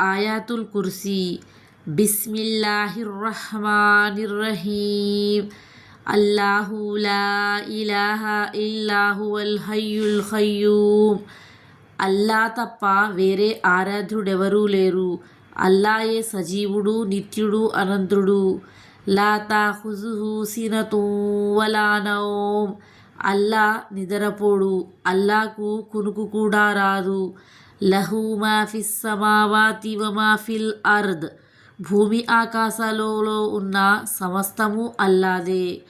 ఆయాతుల్ కుర్సీ. బిస్మిల్లాహిర్రహ్మానిర్రహీం. అల్లాహు లా ఇలాహా ఇల్లా హువల్ హయ్యుల్ ఖయ్యూమ్. అల్లా తప్ప వేరే ఆరాధ్యుడెవరూ లేరు. అల్లాయే సజీవుడు, నిత్యుడు, అనంతుడు. లా తాఖుజుహు సినతుం వలా నౌమ్. అల్లా నిద్రపోడు. అల్లాకు కునుకు కూడా రాదు. లహు మా ఫిస్ సమావాతి వ మా ఫిల్ అర్ద్. భూమి ఆకాశాలలో ఉన్న సమస్తము అల్లాదే.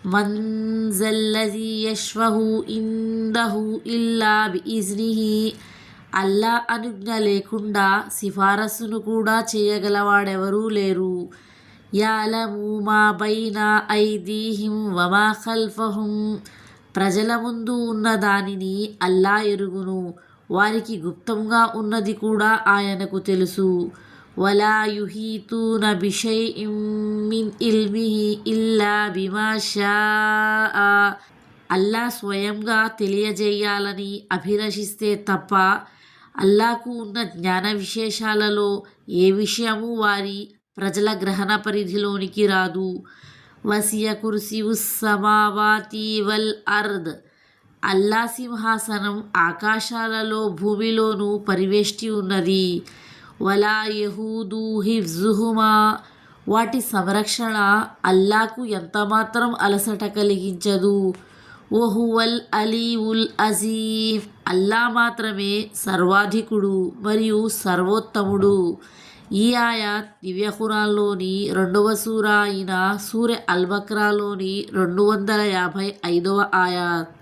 మన్ జల్లజీ యష్ఫహు ఇందహు ఇల్లా బిఇజ్నిహి. అల్లా అనుజ్ఞ లేకుండా సిఫారసును కూడా చేయగలవాడెవరూ లేరు. యఅలము మా బైన ఐదీహిం వమా ఖల్ఫహుం. ప్రజల ముందు ఉన్న దానిని అల్లా ఎరుగును, వారికి గుప్తంగా ఉన్నది కూడా ఆయనకు తెలుసు. వలా యుహీతూన బిషైఇం మిన్ ఇల్మిహి ఇల్లా బిమా షాఅ. అల్లా స్వయంగా తెలియజేయాలని అభిలషిస్తే తప్ప అల్లాకు ఉన్న జ్ఞాన విశేషాలలో ఏ విషయమూ వారి ప్రజల గ్రహణ పరిధిలోనికి రాదు. వసియ కుర్సియుస్ సమావాతి వల్ అర్ద్. అల్లా సింహాసనం ఆకాశాలలో భూమిలోనూ పరివేష్టి ఉన్నది. వలా యహూదు హిఫ్జుహుమా. వాటి సంరక్షణ అల్లాకు ఎంతమాత్రం అలసట కలిగించదు. వహువల్ అలీయుల్ అజీమ్. అల్లా మాత్రమే సర్వాధికుడు మరియు సర్వోత్తముడు. ఈ ఆయాత్ దివ్య ఖురాన్లోని 2వ సూరా అయిన సూరె అల్ బక్రాలోని 255వ ఆయాత్.